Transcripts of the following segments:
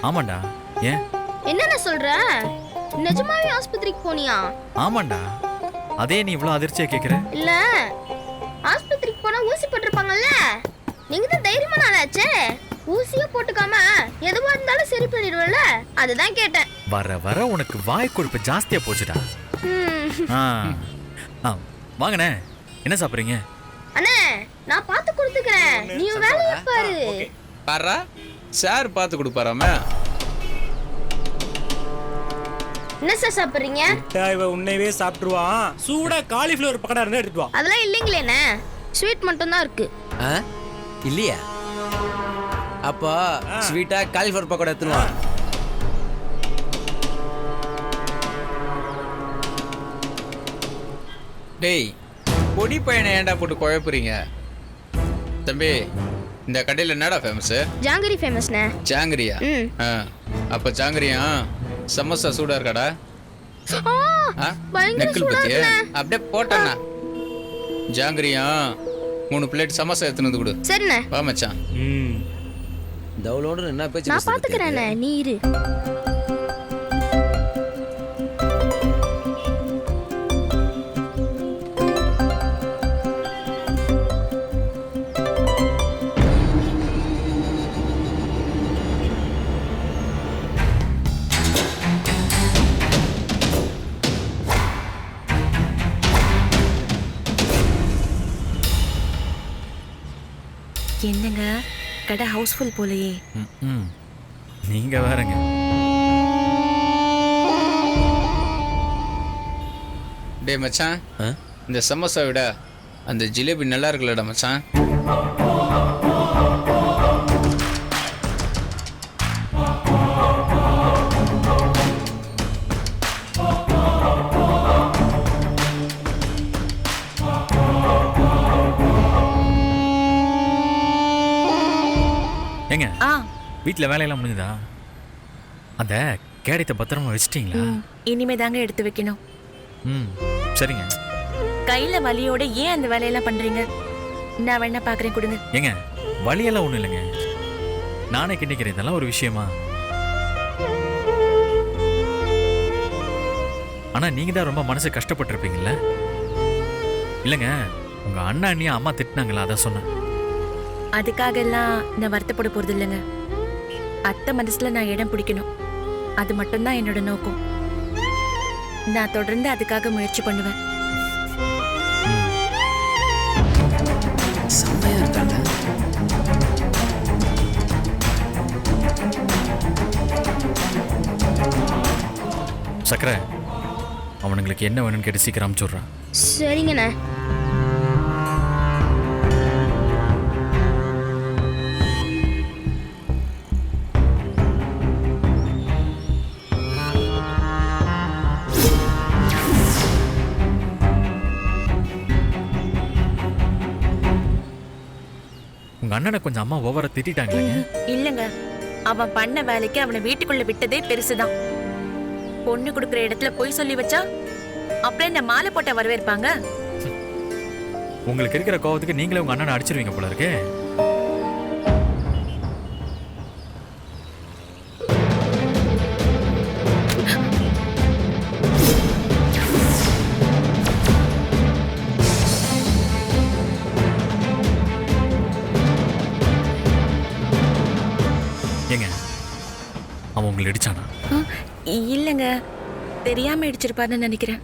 ஆமாண்டா. ஏன்? என்னென்ன சொல்ற? நிஜமாவே ஆஸ்பத்திரிக்கு போனியா? ஆமாண்டா. அதே நீ இவ்வளவு அதிர்ச்சியா கேக்குற? இல்ல ஆஸ்பத்திரிக்கு போனா ஊசி போட்டிருப்பாங்கல்ல, நீங்க தான் தைரியமான ஆளாச்சே, ஊசியே போட்டுக்காம எதுவா இருந்தாலும் சரி பண்ணிடுவல, அதுதான் கேட்டேன். வர வர உனக்கு வாய் கொழுப்பு ஜாஸ்தியா போச்சுடா. வாங்கண்ணே, என்ன சாப்பிடுறீங்க? அண்ணே நான் பார்த்து கொடுத்துக்கிறேன், நீ வேலையை பாரு. பாரா சார் பார்த்து கொடுப்பாராமே. என்ன சார் சாப்பிடுறீங்க? இவ உன்னையவே சாப்பிட்டுருவான். சூடா காலிஃப்ளவர் பக்கடா இருந்தா எடுத்துட்டு வா. அதெல்லாம் இல்லைங்களேண்ணே, ஸ்வீட் மட்டும் தான் இருக்கு. இல்லையா? அப்போ ஸ்வீட்டா காலிஃப்ளவர் பக்கோடா எடுத்துட்டு வா. டேய் பொடி பையனை ஏன்டா போட்டு குழப்புறீங்க? தம்பி இந்த கடையில் என்னடா ஃபேமஸ்? ஜாங்கிரி ஃபேமஸ்ண்ணே. ஜாங்கிரியா? அப்போ ஜாங்கிரியா சமோசா சூடா இருக்காடா? நெக்கல் பத்தியா அப்படியே போட்டேண்ணா. ஜாங்கிரியா 3 பிளேட் சமோசா எடுத்துன்னு வந்து கொடு. சரிண்ணே. வா மச்சான். தவுளோட என்ன பேச்சு? நான் பாத்துக்கிறேன், நீ இரு. என்னங்க கடை ஹவுஸ்ஃபுல் போலையே. நீங்க வேறங்க. டே மச்சான், இந்த சமோசா விட அந்த ஜிலேபி நல்லா இருக்குல்லடா மச்சான். ஏங்க வீட்டுல வேலையெல்லாம் முடிஞ்சுதா? அந்த கேடயத்தை பத்திரமா வச்சிட்டீங்களா? இனிமே தாங்க எடுத்து வைக்கணும். சரிங்க. கையில வலியோட ஏன் அந்த வேலையெல்லாம் பண்றீங்க? நான் வேணா பாக்குறேன், கொடுங்க. ஏங்க வலியெல்லாம் ஒண்ணும் இல்லைங்க, நானே கிண்டிக்கிறேன். இதெல்லாம் ஒரு விஷயமா? ஆனா நீங்க தான் ரொம்ப மனசு கஷ்டப்பட்டிருப்பீங்கல்ல? இல்லைங்க, உங்க அண்ணா அண்ணியா அம்மா திட்டினாங்களா, அதான் சொன்னேன். அதுக்காக எல்லாம் நான் வருத்தப்பட போறது இல்லைங்க. அத்தை மனசுல நான் இடம் பிடிக்கணும், அது மட்டும்தான் என்னோட நோக்கம். நான் தொடர்ந்து அதுக்காக முயற்சி பண்ணுவேன். சக்கரை, அவனுங்களுக்கு என்ன வேணும்னு கேட்டு சீக்கிரம் அனுப்பிச்சுடுறான். சரிங்கண்ணே. உங்க அண்ணனை கொஞ்சம் அம்மா ஓவரா திட்டாங்களே? இல்லங்க, அவன் பண்ண வேலைக்கு அவனை வீட்டுக்குள்ள விட்டதே பெருசுதான். பொண்ணு கொடுக்குற இடத்துல போய் சொல்லி வச்சா அப்புறம் என்ன மாலை போட்ட வரவேற்பாங்க? உங்களுக்கு இருக்கிற கோவத்துக்கு நீங்களே உங்க அண்ணனை அடிச்சிருவீங்க போல இருக்கு. ஏங்க அவன் உங்களை அடிச்சானா? இல்லங்க, தெரியாம அடிச்சிருப்பாருன்னு நினைக்கிறேன்.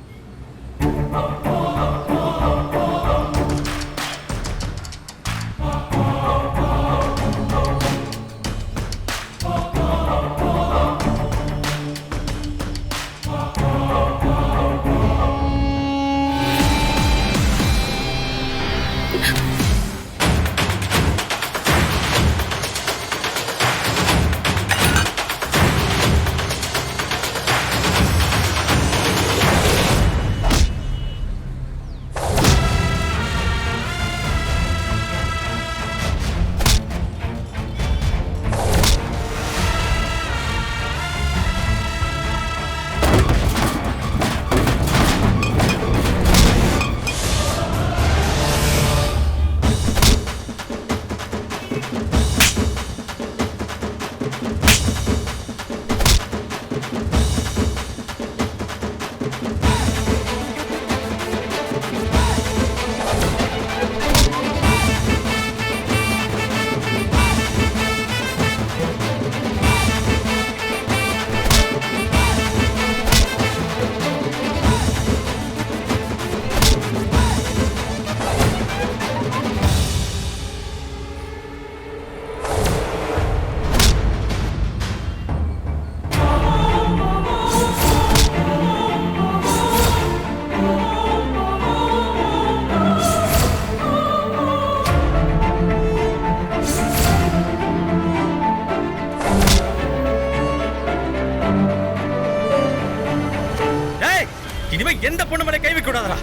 பேசாதடா.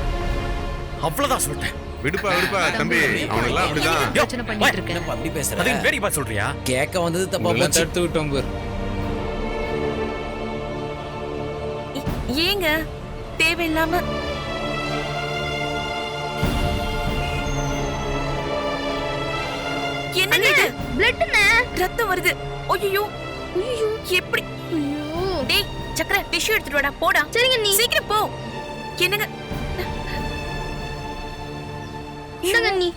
அவ்வளவுதான் சொல்லிட்டேன். விடுப்பா தம்பி, அவனெல்லாம் அப்படிதான். பிரச்சனை பண்ணிட்டு இருக்கேன். என்னப்பா அப்படி பேசுற? அதுக்கு வேடிக்கை பார்த்து சொல்றியா? கேட்க வந்தது தப்பா உங்களெல்லாம் போச்சு. தடுத்து விட்டோம் பாரு. ஏங்க தேவையில்லாம என்னங்க இது? பிளட்னே. ரத்தம் வருது. ஐயோ ஐயோ. எப்படி? ஐயோ. டேய் சக்கர டிஷ்யூ எடுத்துட்டு வாடா. போடா. சரிங்க நீ. சீக்கிரம் போ. என்னங்க இந்தங்க நீ.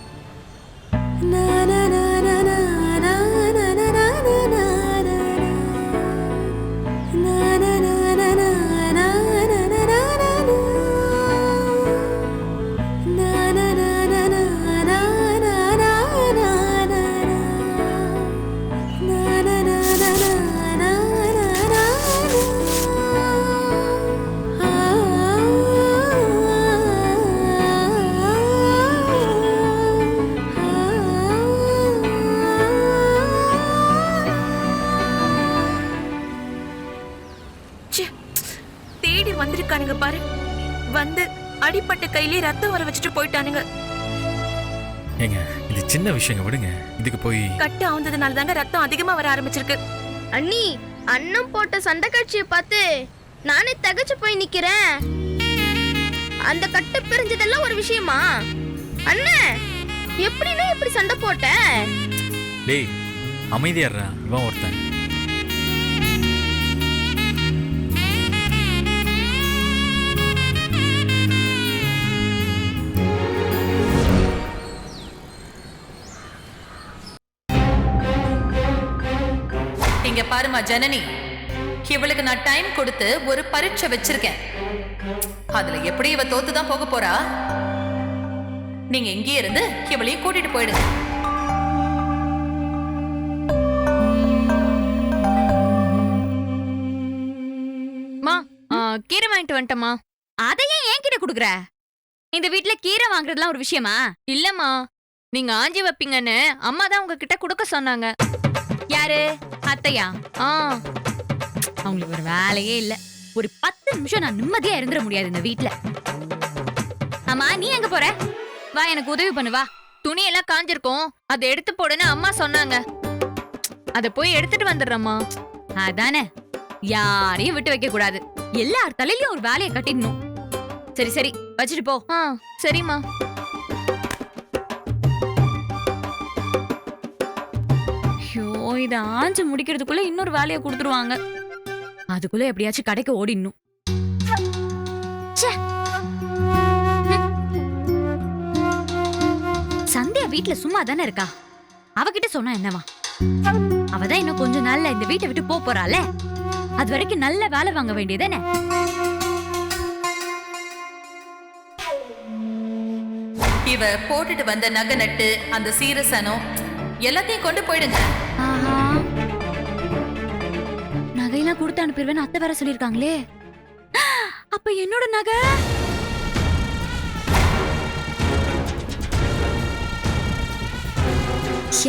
ச்சே, தேடி வந்திருக்கானுங்க பாரு. வந்து அடிப்பட்ட கையிலே ரத்தம் வர வச்சுட்டு போயிட்டானுங்க. ஏங்க இது சின்ன விஷயங்க, விடுங்க. இதுக்கு போய் கட்டு ஆவுந்ததுனால தாங்க ரத்தம் அதிகமா வர ஆரம்பிச்சிருக்கு. அண்ணி, அண்ணன் போட்ட சண்டை காட்சியை பார்த்து நானே தகச்சு போய் நிக்கிறேன். அந்த கட்டு பிரிஞ்சதெல்லாம் ஒரு விஷயமா? அண்ணன் எப்படின்னா இப்படி சண்டை போட்ட? டேய் அமைதியாடுறா. இவன் ஒருத்தன். இங்க பாருமா ஜனனி, இவளுக்கு நான் டைம் கொடுத்து ஒரு பரீட்சை வச்சிருக்கேன். அதுல எப்படி இவ தோத்துதான் போக போறா. நீங்க இங்கே இருந்து இவளையும் கூட்டிட்டு போயிடுங்க. கீரை வாங்கிட்டு வந்துட்டமா. அதையே என்கிட்ட குடுக்குற? இந்த வீட்ல கீரை வாங்குறதுலாம் ஒரு விஷயமா? இல்லம்மா, நீங்க ஆஞ்சி வைப்பீங்கன்னு அம்மா தான் உங்ககிட்ட கொடுக்க சொன்னாங்க. யாரு? அத்தையா? அவங்களுக்கு ஒரு வேலையே இல்ல. ஒரு 10 நிமிஷம் நான் நிம்மதியா இருந்துட முடியாது இந்த வீட்ல. அம்மா நீ எங்க போற? வா எனக்கு உதவி பண்ணு வா. துணி எல்லாம் காஞ்சிருக்கும், அதை எடுத்து போடுன்னு அம்மா சொன்னாங்க. அத போய் எடுத்துட்டு வந்துடுறம்மா. அதானே, யாரையும் விட்டு வைக்க கூடாது. எல்லார் தலையிலயும் ஒரு வேலையை கட்டிடணும். சரி சரி வச்சுட்டு போ. சரிம்மா. ஐயோ, இத ஆஞ்சு முடிக்கிறதுக்குள்ள இன்னொரு வேலையை கொடுத்துருவாங்க. அதுக்குள்ள எப்படியாச்சும் கடைக்கு ஓடிடணும். சந்தியா வீட்ல சும்மா தானே இருக்கா? அவகிட்ட சொன்னா என்னவா? அவதான் இன்னும் கொஞ்ச நாள்ல இந்த வீட்டை விட்டு போறாளே. அது வரைக்கும் நல்ல வேலை வாங்க வேண்டியதானே? இவ போட்டுட்டு வந்த நகை நட்டு, அந்த சீரசனம் எல்லாத்தையும் கொண்டு போயிடுங்க. நகையெல்லாம் கொடுத்து அனுப்பிடுவேன்னு அத்தை வேற சொல்லிருக்காங்களே. அப்ப என்னோட நகை?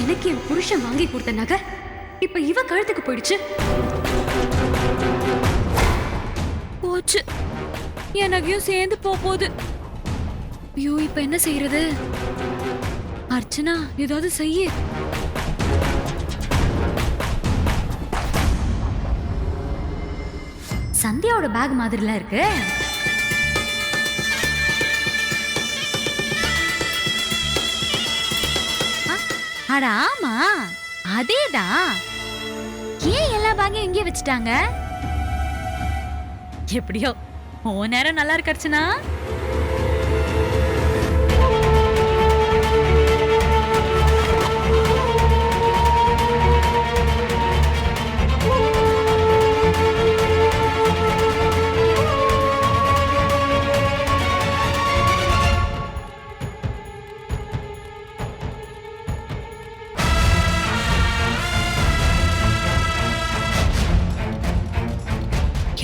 எனக்கு என் புருஷன் வாங்கி கொடுத்த நகை இப்ப இவ கழுத்துக்கு போயிடுச்சு. போச்சு, என் நகையும் சேர்ந்து போகுது. ஐயோ, இப்ப என்ன செய்யறது? அர்ச்சனா ஏதாவது செய்ய. சந்தியாவோட பேக் மாதிரிலாம் இருக்கு. அட ஆமா, அதேதான். ஏன் எல்லா பேக்கையும் இங்கே வச்சுட்டாங்க? எப்படியோ ஓ நேரம் நல்லா இருக்கு அர்ச்சனா.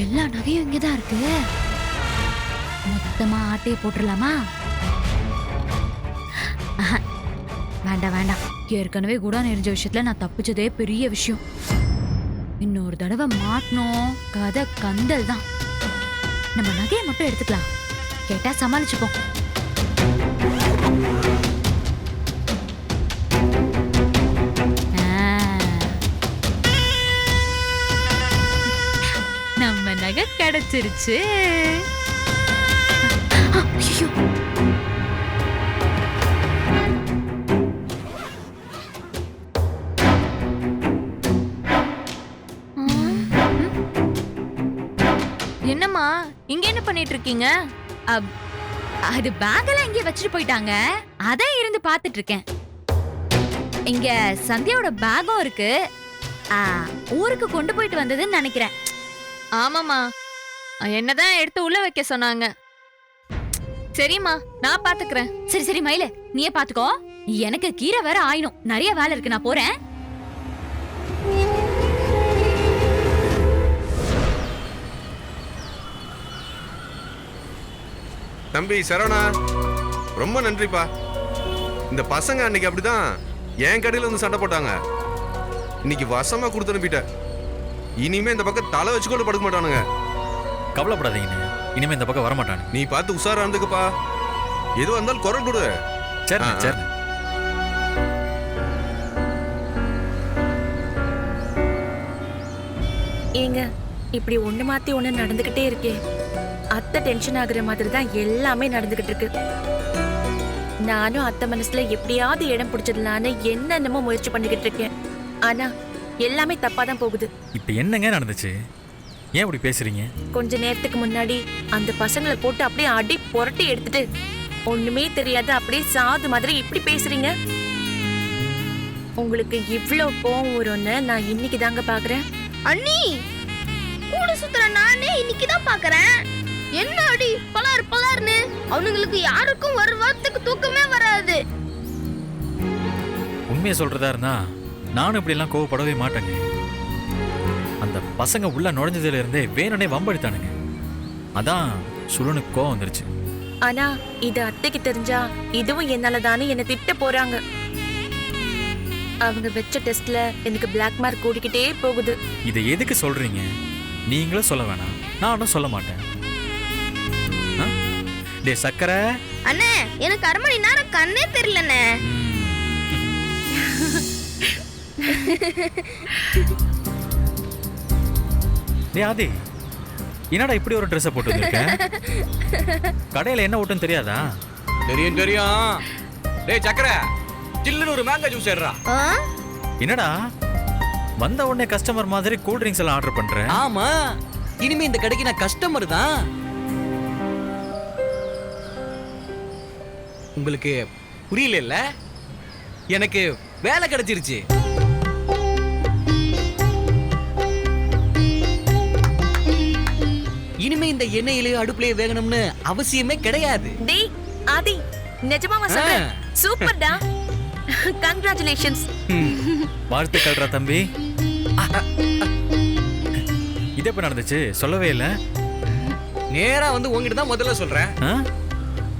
எல்லா நகையும் இங்கதான் இருக்கு. மொத்தமா ஆட்டையை போட்டுடலாமா? வேண்டாம் வேண்டாம், ஏற்கனவே கூட நெறிஞ்ச விஷயத்துல நான் தப்பிச்சதே பெரிய விஷயம். இன்னொரு தடவை மாட்டணும், கதை கந்தல் தான். நம்ம நகையை மட்டும் எடுத்துக்கலாம், கேட்டா சமாளிச்சுப்போம். நம்ம நகை கிடைச்சிருச்சு. ஐயோ, என்னம்மா இங்க என்ன பண்ணிட்டு இருக்கீங்க? அது பேக்கெல்லாம் இங்கே வச்சுட்டு போயிட்டாங்க. அதான் இருந்து பார்த்துட்டு இருக்கேன். இங்க சந்தியாவோட பேக்கும் இருக்கு. ஊருக்கு கொண்டு போயிட்டு வந்ததுன்னு நினைக்கிறேன். ஆமாம்மா, என்னதான் எடுத்து உள்ள வைக்க சொன்னாங்க. சரிம்மா, நான் பாத்துக்கிறேன். சரி சரி மயில, நீயே பாத்துக்கோ. எனக்கு கீரை வேற ஆயிடும். நிறைய வேலை இருக்கு, நான் போறேன். தம்பி சரவணா, ரொம்ப நன்றிப்பா. இந்த பசங்க அன்னைக்கு அப்படிதான் என் கடையில வந்து சண்டை போட்டாங்க. இன்னைக்கு வசமா கொடுத்து அனுப்பிட்டேன். இனிமே இந்த பக்கம் தலை வச்சு கூட படுக்க மாட்டானுங்க. கவலைப்படாதீங்க, இனிமே இந்த பக்கம் வரமாட்டானு. நீ பார்த்து உஷாரா இருந்துக்குப்பா. எது வந்தாலும் குரல் கொடு. சரி சரி. ஏங்க இப்படி ஒண்ணு மாத்தி ஒண்ணு நடந்துகிட்டே இருக்கே. அத்தை டென்ஷன் ஆகுற மாதிரி தான் எல்லாமே நடந்துகிட்டு இருக்கு. நானும் அத்தை மனசுல எப்படியாவது இடம் பிடிச்சிடலான்னு என்னென்னமோ முயற்சி பண்ணிக்கிட்டு இருக்கேன். ஆனா எல்லாமே தப்பா தான் போகுது. இப்ப என்னங்க நடந்துச்சு? ஏன் இப்படி பேசுறீங்க? கொஞ்ச நேரத்துக்கு முன்னாடி அந்த பசங்களை போட்டு அப்படியே அடி புரட்டி எடுத்துட்டு ஒண்ணுமே தெரியாத அப்படியே சாது மாதிரி இப்படி பேசுறீங்க. உங்களுக்கு இவ்ளோ கோவம் வரும்னு நான் இன்னைக்கு தாங்க பாக்குறேன். அண்ணி, கூட சுத்துற நானே இன்னைக்கு தான் பாக்குறேன். என்ன அடி பலார் பலார்னு. அவனுங்களுக்கு யாருக்கும் ஒரு வாரத்துக்கு தூக்கமே வராது. உண்மையை சொல்றதா இருந்தா நானும் இப்படி எல்லாம் கோவப்படவே மாட்டேங்க. அந்த பசங்க உள்ள நுழைஞ்சதுல இருந்தே வேணுனே வம்படித்தானுங்க. அதான் சுருனுக்கு கோவம் வந்துருச்சு. ஆனா இது அத்தைக்கு தெரிஞ்சா இதுவும் என்னாலதானே என்ன திட்ட போறாங்க. அவங்க வச்ச டெஸ்ட்ல எனக்கு பிளாக் மார்க் கூடிக்கிட்டே போகுது. இதை எதுக்கு சொல்றீங்க? நீங்களும் சொல்ல வேணாம், நானும் சொல்ல மாட்டேன். டே சக்கரை அண்ணே, எனக்கு 1/2 மணி நேரம் கண்ணே தெரியலண்ணே. டே ஆதி, என்னடா இப்படி ஒரு ட்ரெஸ்ஸை போட்டு வந்திருக்க? கடையில என்ன ஓட்டுன்னு தெரியாதா? தெரியும் தெரியும். டேய் சக்கரை, சில்லுன்னு ஒரு மேங்கோ ஜூஸ் எடுறா. என்னடா வந்த உடனே கஸ்டமர் மாதிரி கூல் ட்ரிங்க்ஸ் எல்லாம் ஆர்டர் பண்றேன்? ஆமா, இனிமே இந்த கடைக்கு நான் கஸ்டமர் தான். உங்களுக்கு புரியல? எனக்கு வேலை கிடைச்சிருச்சு. இனிமே இந்த எண்ணெயிலேயோ அடுப்புலயோ வேகணும்னு அவசியமே கிடையாது. டேய் ஆதி, நிஜமாவா சொல்றேன்? சூப்பர்டா, கங்க்ராச்சுலேஷன்ஸ். வாழ்த்துக்கள்ரா தம்பி. இது எப்ப நடந்துச்சு? சொல்லவே இல்ல. நேரா வந்து உங்ககிட்ட தான் முதல்ல சொல்றேன்.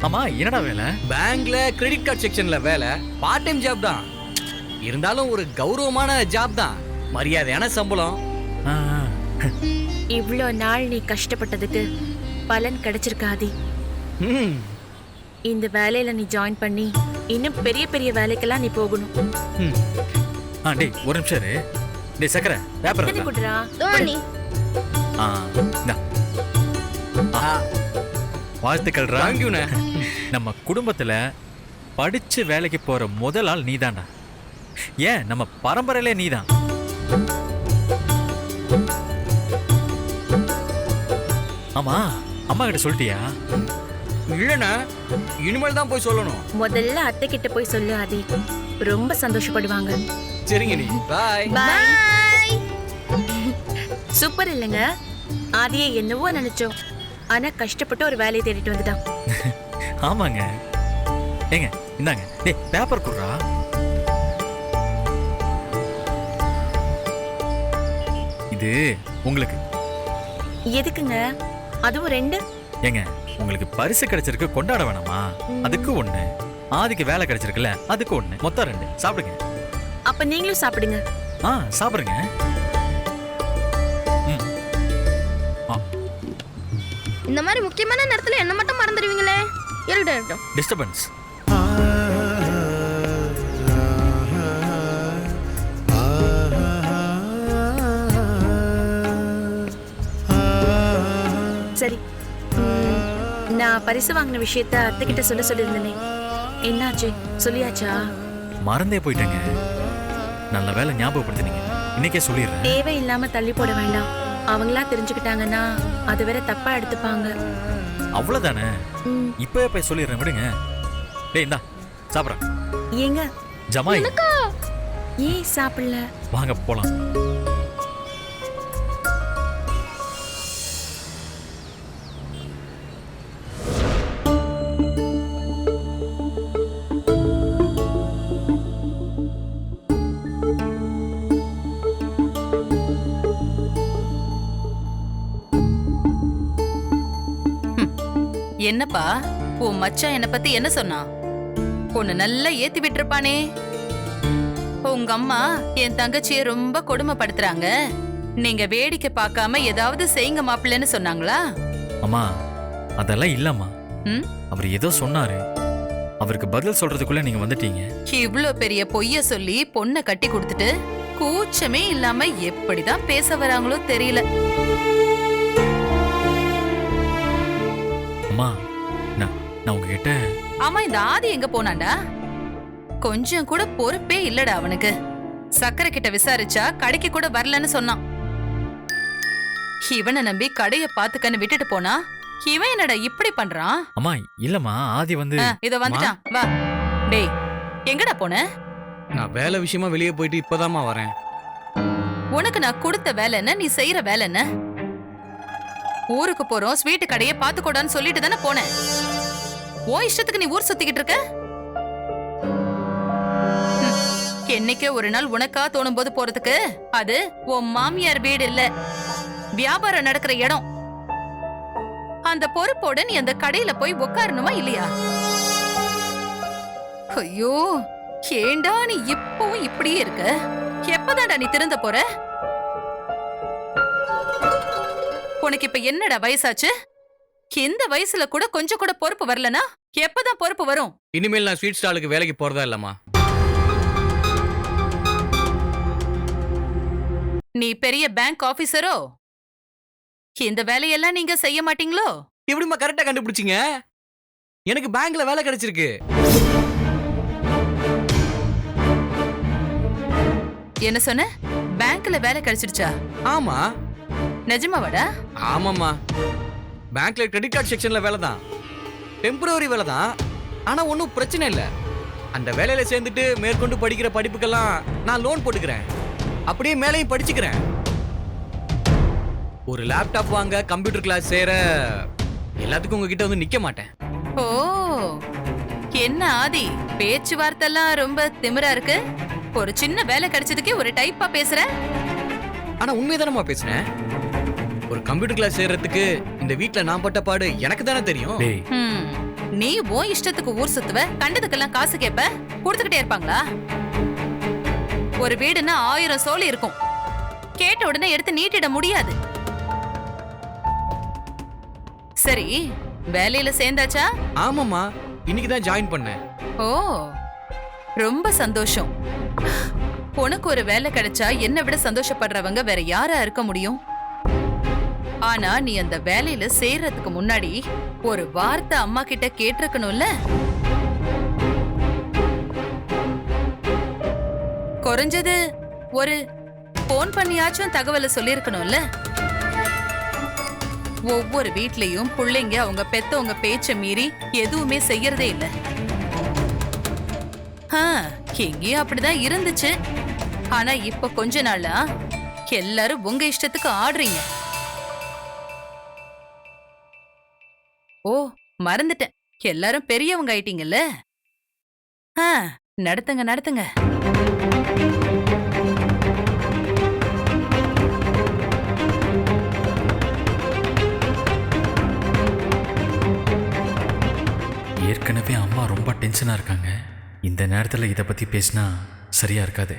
ஆமா, என்னடா வேலை? பேங்க்ல கிரெடிட் கார்டு செக்ஷன்ல வேலை. பார்ட் டைம் ஜாப் தான். இருந்தாலும் ஒரு கௌரவமான ஜாப் தான். மரியாதையான சம்பளம். இவ்ளோ நாள் நீ கஷ்டப்பட்டதுக்கு பலன் கிடைச்சிருக்காதி. இந்த வேலையில நீ ஜாயின் பண்ணி இன்னும் பெரிய பெரிய வேலைக்கெல்லாம் நீ போகணும். டேய் ஒரு நிமிஷம் இரு. டேய் சக்கரை, பேப்பர் என்ன குடுறா? தோனி, வாழ்த்துக்கள்ரா. தேங்க்யூண்ணே. நம்ம குடும்பத்துல படிச்சு வேலைக்கு போற முதல் ஆள் நீதான்டா. ஏன் நம்ம பரம்பரையிலே நீதான். ஆமா, அம்மா கிட்ட சொல்லிட்டியா? இல்லண்ணா, இனிமேல் தான் போய் சொல்லணும். முதல்ல அத்தை கிட்ட போய் சொல்லு ஆதி, ரொம்ப சந்தோஷப்படுவாங்க. சரிங்க நீ. பாய். பாய். சூப்பர் இல்லைங்க? ஆதியை என்னவோ நினைச்சோம், ஆனா கஷ்டப்பட்டு ஒரு வேலையை தேடிட்டு வந்துட்டான். ஆமாங்க. ஏங்க இந்தாங்க, டேய் பேப்பர் குடுறா. இது உங்களுக்கு. எதுக்குங்க? அதுவும் 2. ஏங்க, உங்களுக்கு பரிசு கிடைச்சிருக்கு, கொண்டாட வேணாமா? அதுக்கு 1. ஆதிக்கு வேலை கிடைச்சிருக்குல்ல, அதுக்கு 1. மொத்தம் 2. சாப்பிடுங்க. அப்ப நீங்களும் சாப்பிடுங்க. சாப்பிடுங்க. இந்த மாதிரி முக்கியமான நேரத்துல என்ன மட்டும் மறந்துடுவீங்களே. இருக்கட்டும் இருக்கட்டும். டிஸ்டர்பன்ஸ். சரி, நான் பரிசு வாங்கின விஷயத்த அத்தை கிட்ட சொல்லியிருந்தேனே, என்னாச்சு? சொல்லியாச்சா? மறந்தே போயிட்டேங்க. நல்ல வேலை ஞாபகப்படுத்தினீங்க. இன்னைக்கே சொல்லிடுறேன். தேவையில்லாம தள்ளி போட வேண்டாம். அவங்களா தெரிஞ்சுக்கிட்டாங்கன்னா அது வேற தப்பா எடுத்துப்பாங்க. அவ்வளவுதானே. இப்பவே போய் சொல்லிடுறேன், விடுங்க. டேய் இந்தா சாப்பிட்றேன். ஏங்க ஜமாய் ஏன் சாப்பிடல? வாங்க போலாம். என்னப்பா உன் மச்சான் என்ன பத்தி என்ன சொன்னா? உன்னை நல்லா ஏத்தி விட்டுருப்பானே. உங்க அம்மா என் தங்கச்சிய ரொம்ப கொடுமைப்படுத்துறாங்க, நீங்க வேடிக்கை பார்க்காம ஏதாவது செய்யுங்க மாப்பிள்ளைன்னு சொன்னாங்களா? அம்மா அதெல்லாம் இல்லம்மா. ம்? அவர் ஏதோ சொன்னாரு, அவருக்கு பதில் சொல்றதுக்குள்ள நீங்க வந்துட்டீங்க. இவ்ளோ பெரிய பொய்ய சொல்லி பொண்ணை கட்டி கொடுத்துட்டு கூச்சமே இல்லாம எப்படிதான் பேச வராங்களோ தெரியல. அம்மா நான் உங்ககிட்ட. ஆமா, இந்த ஆதி எங்க போனாண்டா? கொஞ்சம் கூட பொறுப்பே இல்லடா அவனுக்கு. சக்கரை கிட்ட விசாரிச்சா கடைக்கு கூட வரலன்னு சொன்னான். இவனை நம்பி கடைய பாத்துக்கன்னு விட்டுட்டு போனா இவன் என்னடா இப்படி பண்றான்? அம்மா இல்லம்மா, ஆதி வந்து. இத வந்துட்டான். வா டேய், எங்கடா போன? நான் வேலை விஷயமா வெளியே போயிட்டு இப்பதாம்மா வரேன். உனக்கு நான் கொடுத்த வேலை என்ன, நீ செய்யற வேலை என்ன? ஊருக்கு போறோம், ஸ்வீட்டு கடையை பாத்துக்கோடான்னு சொல்லிட்டு தானே போனேன். ஓ இஷ்டத்துக்கு நீ ஊர் சுத்திக்கிட்டு இருக்க. என்னைக்கே ஒரு நாள் உனக்கா தோணும் போது போறதுக்கு அது உன் மாமியார் வீடு இல்ல, வியாபாரம் நடக்கிற இடம். அந்த பொறுப்போட நீ அந்த கடையில போய் உட்காரணுமா இல்லையா? ஐயோ, ஏண்டா நீ இப்பவும் இப்படியே இருக்க? எப்பதான்டா நீ திருந்த போற? உனக்கு இப்ப என்னடா வயசாச்சு? இந்த வயசுல கூட கொஞ்சம் கூட பொறுப்பு வரலனா எப்பதான் பொறுப்பு வரும்? இனிமேல் நான் ஸ்வீட் ஸ்டாலுக்கு வேலைக்கு போறதா இல்லம்மா. நீ பெரிய பேங்க் ஆபீசரோ? இந்த வேலையெல்லாம் நீங்க செய்ய மாட்டீங்களோ? எப்படிம்மா கரெக்டா கண்டுபிடிச்சீங்க? எனக்கு பேங்க்ல வேலை கிடைச்சிருக்கு. என்ன சொன்ன? பேங்க்ல வேலை கிடைச்சிடுச்சா? ஆமா. நிஜமாவாடா? ஆமாம்மா, பேங்க்ல கிரெடிட் கார்டு செக்ஷன்ல வேலை தான். டெம்பரரி வேலை தான், ஆனா ஒன்றும் பிரச்சனை இல்லை. அந்த வேலையில சேர்ந்துட்டு மேற்கொண்டு படிக்கிற படிப்புக்கெல்லாம் நான் லோன் போட்டுக்கிறேன், அப்படியே மேலையும் படிச்சுக்கிறேன். ஒரு லேப்டாப் வாங்க, கம்ப்யூட்டர் கிளாஸ் சேர, எல்லாத்துக்கும் உங்ககிட்ட வந்து நிக்க மாட்டேன். ஓ, என்ன ஆதி, பேச்சுவார்த்தைலாம் ரொம்ப திமிரா இருக்கு. ஒரு சின்ன வேலை கிடைச்சதுக்கே ஒரு டைப்பா பேசுற. ஆனா உண்மைதானமா பேசுனேன். ஒரு கம்ப்யூட்டர் கிளாஸ் சேர்றதுக்கு இந்த வீட்ல நான் பட்ட பாடு எனக்கு தானே தெரியும். நீ உன் இஷ்டத்துக்கு ஊர் சுத்துவ, கண்டதுக்கெல்லாம் காசு கேப்ப, கொடுத்துக்கிட்டே இருப்பாங்களா? ஒரு வீடுன்னா 1000 சோழி இருக்கும், கேட்ட உடனே எடுத்து நீட்டிட முடியாது. சரி, வேலையில சேர்ந்தாச்சா? ஆமாம்மா, இன்னைக்கு தான் ஜாயின் பண்ணேன். ஓ, ரொம்ப சந்தோஷம். உனக்கு ஒரு வேலை கிடைச்சா என்னை விட சந்தோஷப்படுறவங்க வேற யாரா இருக்க முடியும்? ஆனா நீ அந்த வேலையில சேர்றதுக்கு முன்னாடி ஒரு வார்த்தை அம்மா கிட்ட கேட்டிருக்கணும்ல. குறைஞ்சது ஒரு போன் பண்ணியாச்சும் தகவலை சொல்லிருக்கணும்ல. ஒவ்வொரு வீட்லயும் பிள்ளைங்க அவங்க பெத்தவங்க பேச்ச மீறி எதுவுமே செய்யறதே இல்ல. எங்கேயும் அப்படிதான் இருந்துச்சு. ஆனா இப்ப கொஞ்ச நாளா எல்லாரும் உங்க இஷ்டத்துக்கு ஆடுறீங்க. ஓ, மறந்துட்டேன், எல்லாரும் பெரியவங்க ஆயிட்டீங்கல்ல. நடத்துங்க நடத்துங்க. ஏற்கனவே அம்மா ரொம்ப டென்ஷனா இருக்காங்க. இந்த நேரத்துல இத பத்தி பேசினா சரியா இருக்காது.